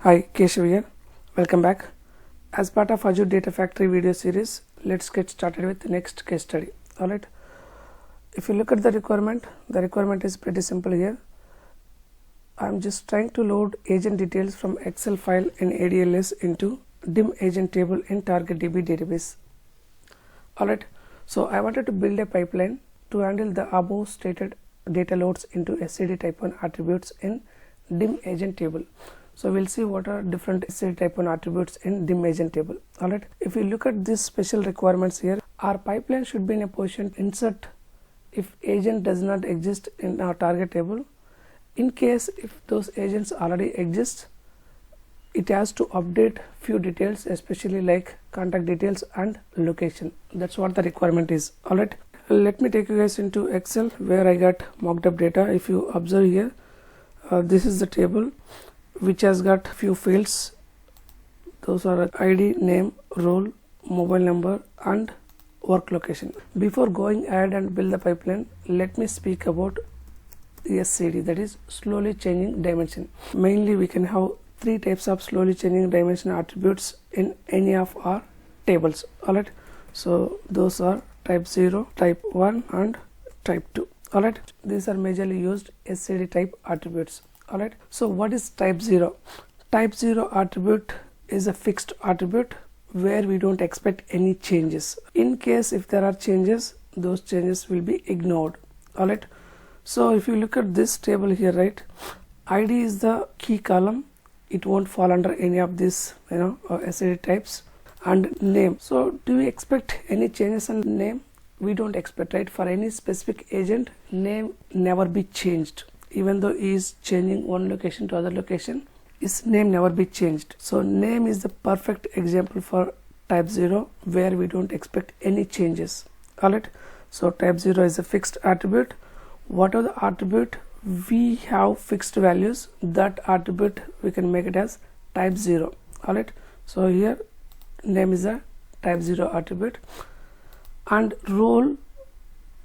Hi, Keshav here. Welcome back. As part of Azure Data Factory video series, let's get started with the next case study. Alright. If you look at the requirement is pretty simple here. I'm just trying to load agent details from Excel file in ADLS into DIM agent table in TargetDB database. Alright. So I wanted to build a pipeline to handle the above stated data loads into SCD type 1 attributes in DIM agent table. So we'll see what are different SCD type 1 attributes in DIM agent table. Alright, if you look at these special requirements here, our pipeline should be in a position to insert if agent does not exist in our target table. In case if those agents already exist, it has to update few details, especially like contact details and location. That's what the requirement is. Alright, let me take you guys into Excel where I got mocked up data. If you observe here, this is the table which has got few fields. Those are ID, name, role, mobile number and work location. Before going ahead and build the pipeline, let me speak about the SCD, that is slowly changing dimension. Mainly we can have three types of slowly changing dimension attributes in any of our tables. Alright, so those are type 0, type 1 and type 2. Alright, these are majorly used SCD type attributes. Alright, so what is type 0? Type 0 attribute is a fixed attribute where we don't expect any changes. In case if there are changes, those changes will be ignored. Alright, so if you look at this table here, right, ID is the key column. It won't fall under any of these SCD types. And name, so do we expect any changes in name? We don't expect, right? For any specific agent, name never be changed. Even though he is changing one location to other location, his name never be changed. So name is the perfect example for type 0 where we don't expect any changes. Alright, so type 0 is a fixed attribute. Whatever the attribute we have fixed values, that attribute we can make it as type 0. Alright, so here name is a type 0 attribute. And role,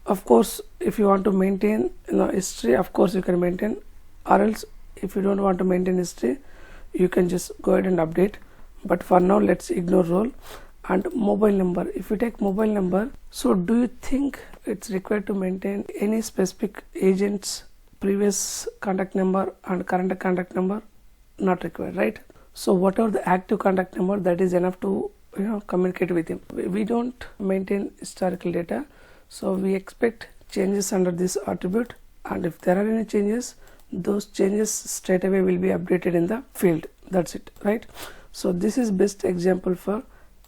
of course, if you want to maintain history, of course you can maintain, or else if you don't want to maintain history, you can just go ahead and update. But for now, let's ignore role. And mobile number, if you take mobile number, so do you think it's required to maintain any specific agent's previous contact number and current contact number? Not required, right? So whatever the active contact number, that is enough to communicate with him. We don't maintain historical data, so we expect changes under this attribute, and if there are any changes, those changes straight away will be updated in the field. That's it, right? So this is best example for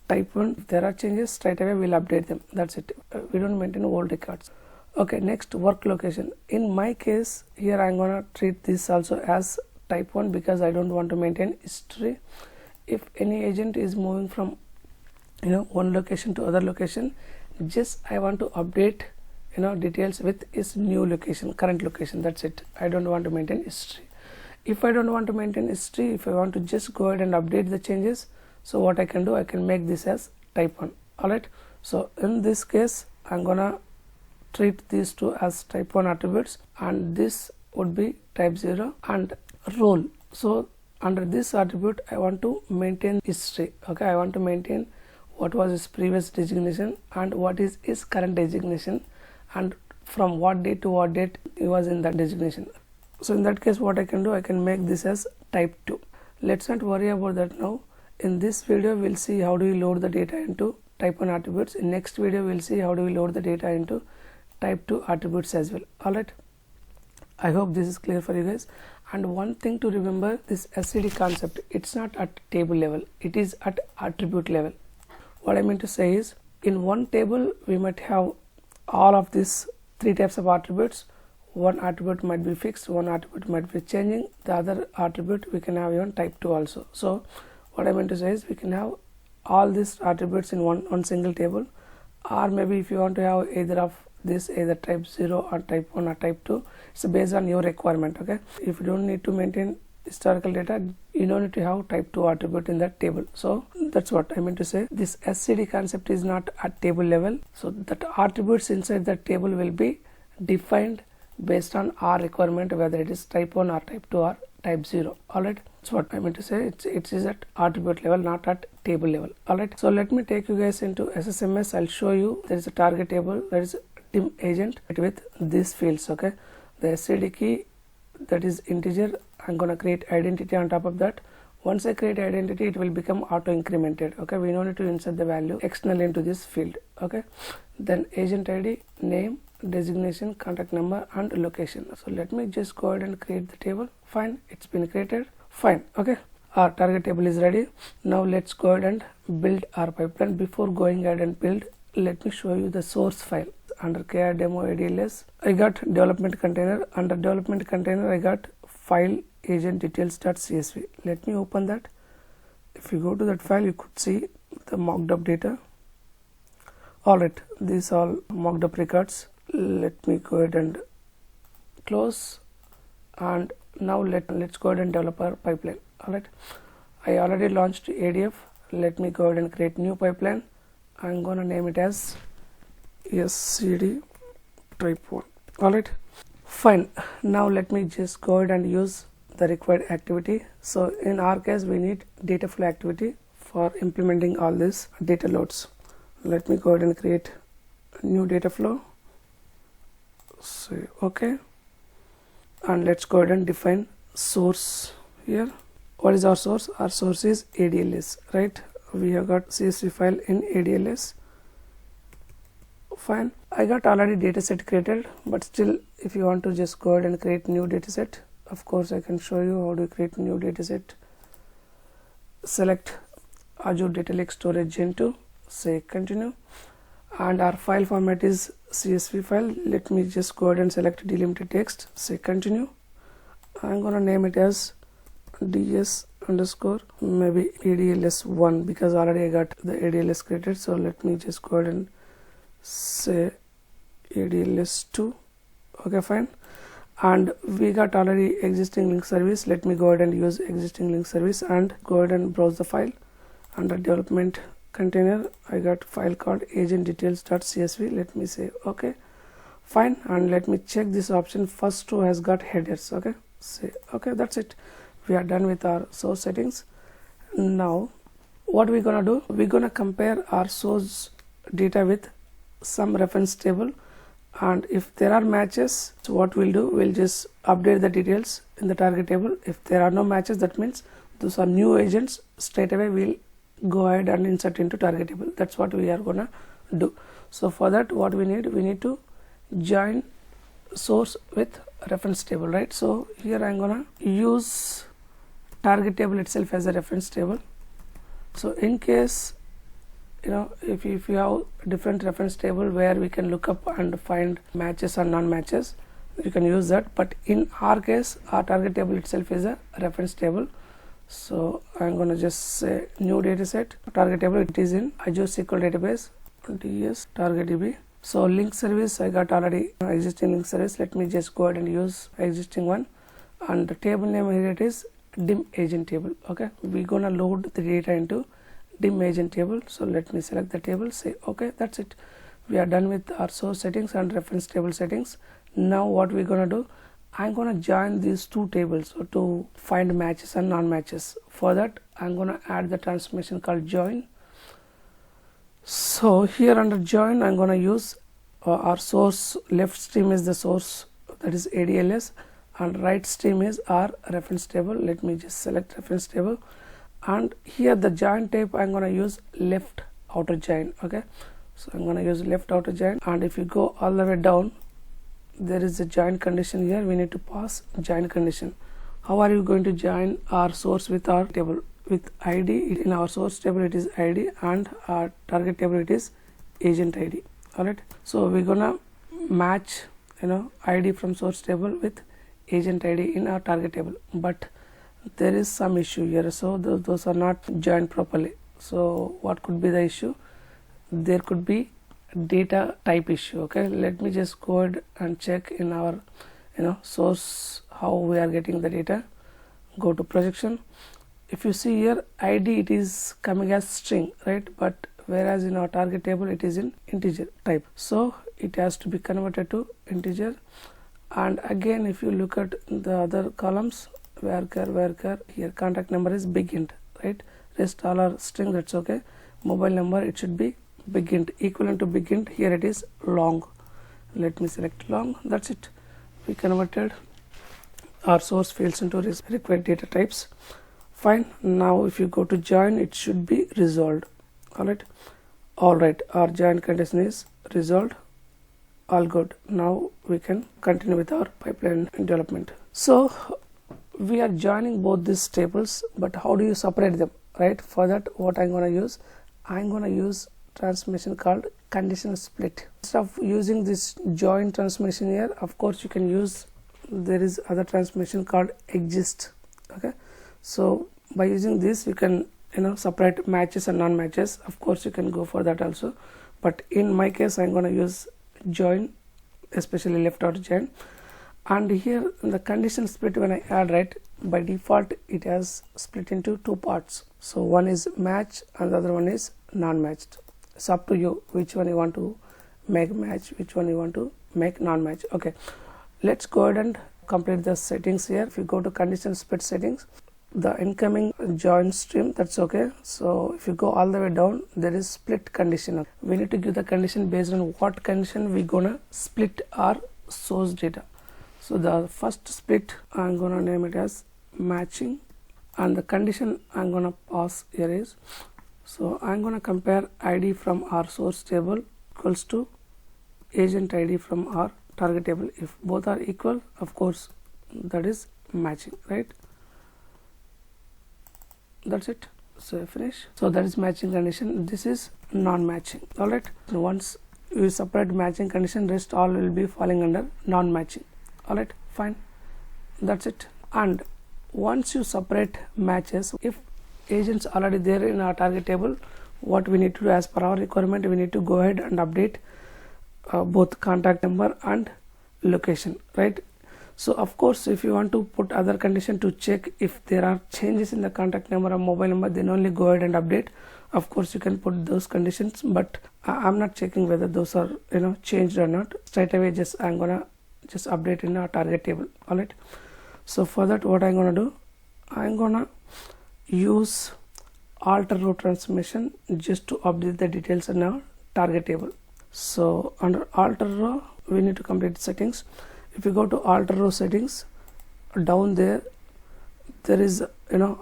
type 1. If there are changes, straight away we'll update them. That's it. We don't maintain old records. Okay, next, work location. In my case here, I'm gonna treat this also as type 1 because I don't want to maintain history. If any agent is moving from one location to other location, just I want to update details with his new location, current location. That's it. I don't want to maintain history. If I don't want to maintain history, if I want to just go ahead and update the changes, so what I can do, I can make this as type 1. Alright, so in this case I'm gonna treat these two as type 1 attributes, and this would be type 0. And role, so under this attribute I want to maintain history. Okay, I want to maintain what was his previous designation and what is his current designation, and from what date to what date he was in that designation. So in that case, what I can do, I can make this as type 2. Let's not worry about that now. In this video, we'll see how do we load the data into type 1 attributes. In next video, we'll see how do we load the data into type 2 attributes as well. Alright, I hope this is clear for you guys. And one thing to remember, this SCD concept, it's not at table level, it is at attribute level. What I mean to say is, in one table we might have all of these three types of attributes. One attribute might be fixed, one attribute might be changing, the other attribute we can have even type 2 also. So what I mean to say is, we can have all these attributes in one single table, or maybe if you want to have either of this, either type 0 or type 1 or type 2, it's based on your requirement. Okay, if you don't need to maintain historical data, you don't need to have type 2 attribute in that table. So that's what I mean to say. This SCD concept is not at table level, so that attributes inside that table will be defined based on our requirement, whether it is type 1 or type 2 or type 0. Alright, That's what I meant to say. It is at attribute level, not at table level. Alright, so let me take you guys into SSMS. I'll show you there is a target table, that is dim agent with these fields. Okay, the SCD key, that is integer. I'm gonna create identity on top of that. Once I create identity, it will become auto incremented. Okay, we don't need to insert the value externally into this field. Okay, then agent ID, name, designation, contact number and location. So let me just go ahead and create the table. Fine, it's been created. Fine. Okay, our target table is ready. Now let's go ahead and build our pipeline. Before going ahead and build, let me show you the source file. Under KR demo ADLS, I got development container. Under development container, I got file agent details.csv. Let me open that. If you go to that file, you could see the mocked up data. Alright, these all mocked up records. Let me go ahead and close, and now let's go ahead and develop our pipeline. Alright, I already launched ADF. Let me go ahead and create new pipeline. I'm gonna name it as SCD type 1. Alright, fine. Now let me just go ahead and use the required activity. So in our case, we need data flow activity for implementing all these data loads. Let me go ahead and create a new data flow. Say okay, and let's go ahead and define source here. What is our source? Our source is ADLS, right? We have got CSV file in ADLS. Fine, I got already data set created, but still if you want to just go ahead and create new data set, of course I can show you how to create new data set. Select Azure Data Lake Storage Gen 2, say continue, and our file format is CSV file. Let me just go ahead and select delimited text, say continue. I'm gonna name it as ds underscore maybe ADLS1 because already I got the ADLS created. So let me just go ahead and say ADLS2. Okay, fine. And we got already existing link service. Let me go ahead and use existing link service and go ahead and browse the file. Under development container, I got file called agent details.csv. Let me say okay, fine, and let me check this option. First row has got headers. Okay, say okay, that's it. We are done with our source settings. Now what we're gonna do, we're gonna compare our source data with some reference table, and if there are matches, so what we'll do, we'll just update the details in the target table. If there are no matches, that means those are new agents. Straight away we'll go ahead and insert into target table. That's what we are gonna do. So for that, what we need to join source with reference table, right? So here I'm gonna use target table itself as a reference table. So in case if you have different reference table where we can look up and find matches or non-matches, you can use that. But in our case, our target table itself is a reference table. So I'm going to just say new dataset target table. It is in Azure SQL database ds target db. So link service, I got already existing link service. Let me just go ahead and use existing one, and the table name here it is dim agent table. Okay, we're gonna load the data into dim agent table. So let me select the table, say okay, that's it. We are done with our source settings and reference table settings. Now what we're gonna do, I'm gonna join these two tables to find matches and non-matches. For that, I'm gonna add the transformation called join. So here under join, I'm gonna use our source. Left stream is the source, that is ADLS, and right stream is our reference table. Let me just select reference table, and here the join type I'm gonna use left outer join. Okay, so I'm gonna use left outer join, and if you go all the way down, there is a join condition here. We need to pass join condition. How are you going to join our source with our table? With ID. In our source table it is ID, and our target table it is agent ID. Alright, so we're gonna match ID from source table with agent ID in our target table, but there is some issue here. So those are not joined properly. So what could be the issue? There could be data type issue. Okay, let me just go ahead and check in our source how we are getting the data. Go to projection. If you see here, ID it is coming as string, right? But whereas in our target table it is in integer type, so it has to be converted to integer. And again, if you look at the other columns, varchar. Here contact number is big int, right? Rest all are string, that's okay. Mobile number, it should be big int, equivalent to big int. Here it is long. Let me select long. That's it. We converted our source fields into required data types. Fine. Now if you go to join, it should be resolved. All right, our join condition is resolved. All good. Now we can continue with our pipeline development. So we are joining both these tables, but how do you separate them, right? For that, what I'm going to use transformation called conditional split. Instead of using this join transformation here, of course you can use, there is other transformation called exist. Okay, so by using this you can separate matches and non-matches. Of course you can go for that also, but in my case I'm going to use join, especially left out join. And here in the conditional split, when I add, right, by default it has split into two parts. So one is match and the other one is non-matched. It's up to you which one you want to make match, which one you want to make non-match. Okay, let's go ahead and complete the settings here. If you go to conditional split settings, the incoming join stream, that's okay. So if you go all the way down, there is split condition. We need to give the condition based on what condition we gonna split our source data. So the first split, I'm gonna name it as matching, and the condition I'm gonna pass here is, so I'm gonna compare ID from our source table equals to agent ID from our target table. If both are equal, of course that is matching, right? That's it. So finish. So that is matching condition. This is non-matching. All right. Once you separate matching condition, rest all will be falling under non-matching. All right. Fine. That's it. And once you separate matches, if agents already there in our target table, what we need to do as per our requirement, we need to go ahead and update both contact number and location, right? So of course, if you want to put other condition to check if there are changes in the contact number or mobile number, then only go ahead and update. Of course, you can put those conditions, but I'm not checking whether those are changed or not. Straight away, I'm gonna just update in our target table. All right. So for that, what I'm gonna do, I'm gonna use alter row transformation just to update the details in our target table. So under alter row, we need to complete settings. If you go to alter row settings, down there is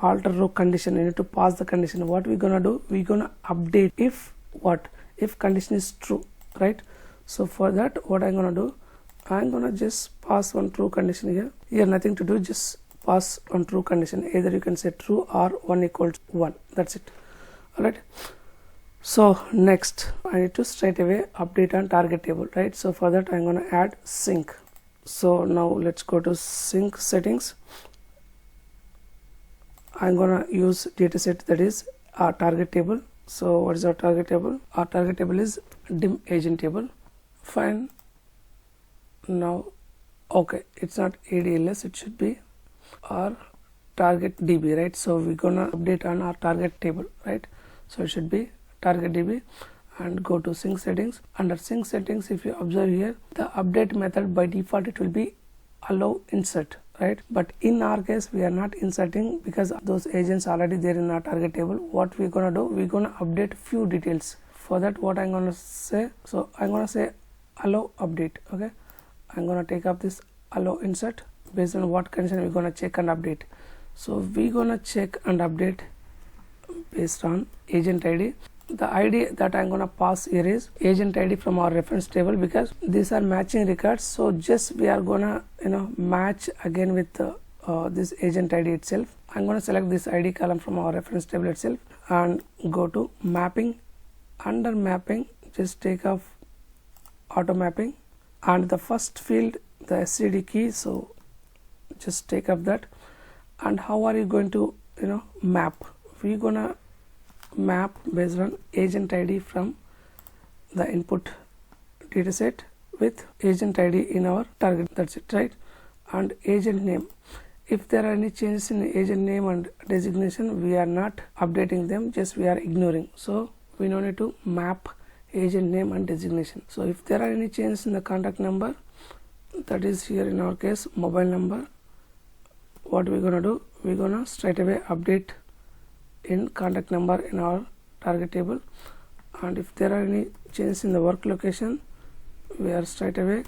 alter row condition. You need to pass the condition. What we're gonna do, we're gonna update if condition is true, right? So for that, what I'm gonna do, I'm gonna just pass one true condition here. Here nothing to do, just pass on true condition. Either you can say true or 1 equals 1. That's it. All right. So next, I need to straight away update on target table, right? So for that, I'm gonna add sync. So now let's go to sync settings. I'm gonna use dataset, that is our target table. So what is our target table? Our target table is dim agent table. Fine. Now, okay, it's not ADLS, it should be our target DB, right? So we're gonna update on our target table, right? So it should be target DB. And go to sync settings. Under sync settings, if you observe here, the update method by default it will be allow insert, right? But in our case, we are not inserting because those agents already there in our target table. What we're gonna do, we're gonna update few details. For that, what I'm gonna say, so I'm gonna say allow update. Okay, I'm gonna take up this allow insert based on what condition we're gonna check and update. So we're gonna check and update based on agent ID. The ID that I'm gonna pass here is agent ID from our reference table, because these are matching records. So just we are gonna match again with this agent ID itself. I'm gonna select this ID column from our reference table itself and go to mapping. Under mapping, just take off auto mapping and the first field, the SCD key. So just take up that. And how are you going to map? We're gonna map based on agent ID from the input dataset with agent ID in our target. That's it, right? And agent name, if there are any changes in agent name and designation, we are not updating them, just we are ignoring. So we don't need to map agent name and designation. So if there are any changes in the contact number, that is here in our case mobile number, what we're gonna do, we're gonna straight away update in contact number in our target table, and if there are any changes in the work location, we are straight away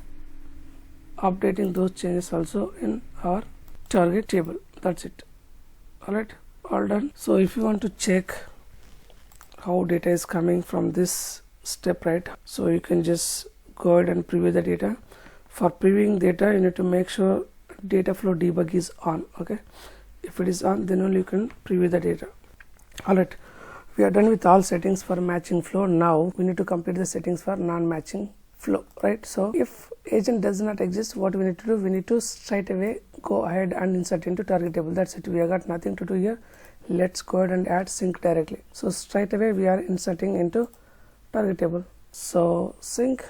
updating those changes also in our target table. That's it. Alright, all done. So if you want to check how data is coming from this step, right, so you can just go ahead and preview the data. For previewing data, you need to make sure data flow debug is on. Okay, if it is on, then only you can preview the data. Alright, we are done with all settings for matching flow. Now we need to complete the settings for non-matching flow, right? So if agent does not exist, what we need to do, we need to straight away go ahead and insert into target table. That's it. We have got nothing to do here. Let's go ahead and add sync directly. So straight away we are inserting into target table. So sync.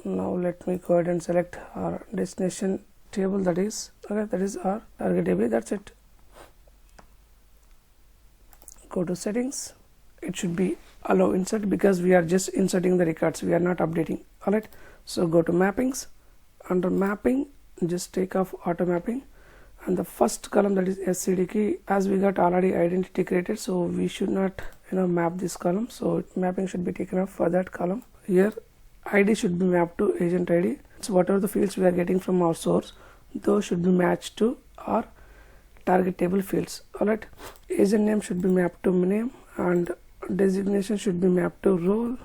Now let me go ahead and select our destination table, that is our target table. That's it. Go to settings. It should be allow insert because we are just inserting the records, we are not updating. Alright, so go to mappings. Under mapping, just take off auto mapping, and the first column, that is SCD key, as we got already identity created, so we should not map this column, so mapping should be taken off for that column. Here ID should be mapped to agent ID. So whatever the fields we are getting from our source, those should be matched to our target table fields. Alright, agent name should be mapped to name, and designation should be mapped to role.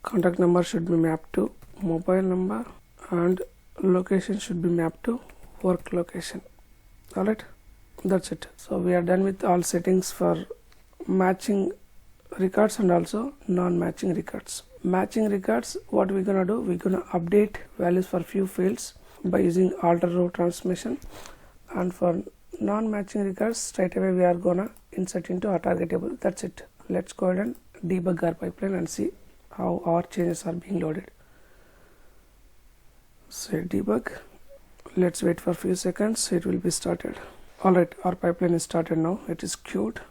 Contact number should be mapped to mobile number, and location should be mapped to work location. Alright, that's it. So we are done with all settings for matching records and also non-matching records. Matching records, what we're gonna do, we're gonna update values for few fields by using alter row transformation, and for non-matching records, straight away we are gonna insert into our target table. That's it. Let's go ahead and debug our pipeline and see how our changes are being loaded. Say debug. Let's wait for a few seconds. It will be started. Alright, our pipeline is started now. It is queued.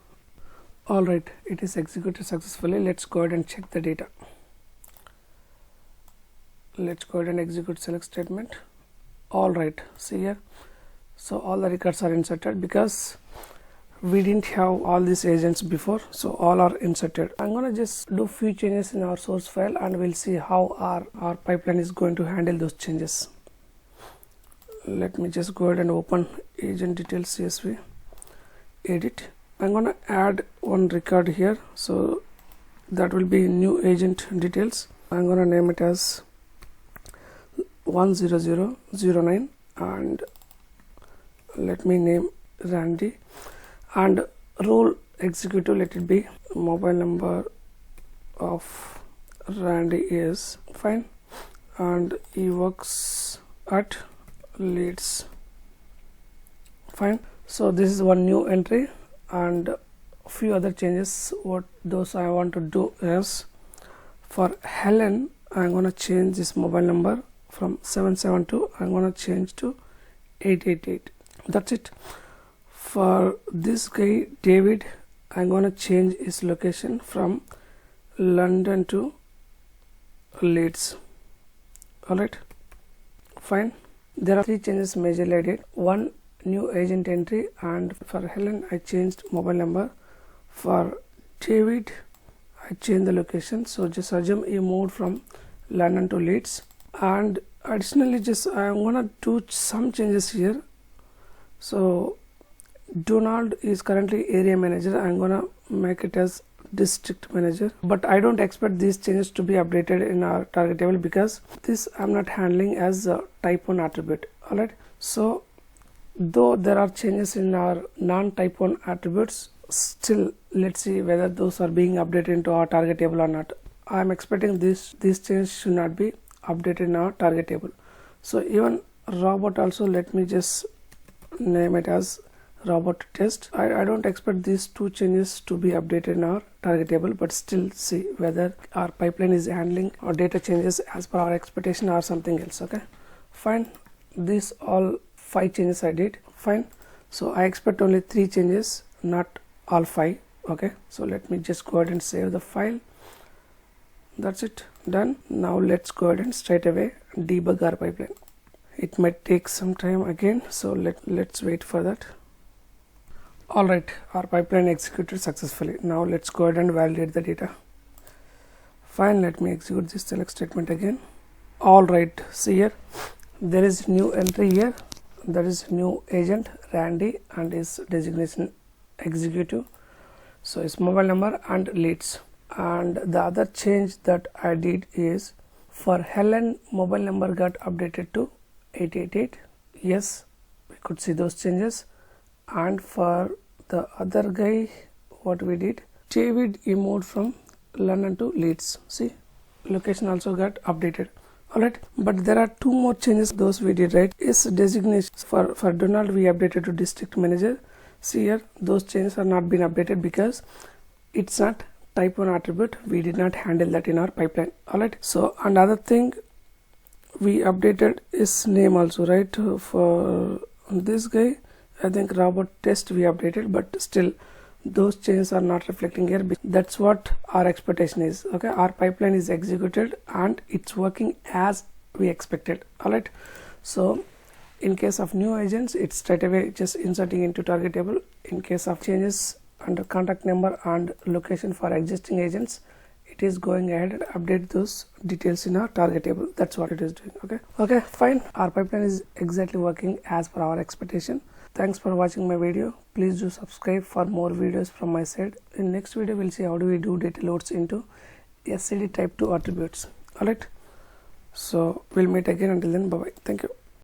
Alright, it is executed successfully. Let's go ahead and check the data. Let's go ahead and execute select statement. Alright, see here. So all the records are inserted because we didn't have all these agents before, so all are inserted. I'm gonna just do few changes in our source file, and we'll see how our pipeline is going to handle those changes. Let me just go ahead and open agent details CSV, edit. I'm gonna add one record here, so that will be new agent details. I'm gonna name it as 10009, and let me name Randy, and role executive, let it be mobile number of Randy is fine, and he works at Leeds, fine. So this is one new entry, and a few other changes. What those I want to do is, for Helen, I'm gonna change this mobile number from 772, I'm gonna change to 888. That's it. For this guy David, I'm gonna change his location from London to Leeds. Alright, fine. There are three changes majorly I did. One, new agent entry, and for Helen I changed mobile number. For David I changed the location, so just assume he moved from London to Leeds. And additionally, just I'm gonna do some changes here. So Donald is currently area manager. I'm gonna make it as district manager, but I don't expect these changes to be updated in our target table because this I'm not handling as a type 1 attribute. Alright, so though there are changes in our non-type 1 attributes, still let's see whether those are being updated into our target table or not. I'm expecting these changes should not be updated in our target table. So even robot also, let me just name it as robot test. I don't expect these two changes to be updated in our target table, but still see whether our pipeline is handling or data changes as per our expectation or something else. Okay, fine. These all 5 changes I did. Fine. So I expect only 3 changes, not all 5. Okay, so let me just go ahead and save the file. That's it, done. Now let's go ahead and straight away debug our pipeline. It might take some time again, so let's wait for that. Alright, our pipeline executed successfully. Now let's go ahead and validate the data. Fine, let me execute this select statement again. Alright, see here, there is new entry here, that is new agent Randy and his designation executive. So his mobile number and leads. And the other change that I did is for Helen, mobile number got updated to 888. Yes, we could see those changes. And for the other guy, what we did, David, he moved from London to Leeds. See, location also got updated. Alright, but there are two more changes those we did, right? Is designation for Donald we updated to district manager. See here, those changes are not been updated because it's not type 1 attribute. We did not handle that in our pipeline. Alright, so another thing, we updated his name also, right? For this guy, I think robot test we updated, but still those changes are not reflecting here. That's what our expectation is. Okay, our pipeline is executed and it's working as we expected. Alright, so in case of new agents, it's straight away just inserting into target table. In case of changes under contact number and location for existing agents, it is going ahead and update those details in our target table. That's what it is doing. Okay, fine. Our pipeline is exactly working as per our expectation. Thanks for watching my video. Please do subscribe for more videos from my side. In next video, we'll see how do we do data loads into SCD type 2 attributes. Alright, so we'll meet again. Until then, bye bye. Thank you.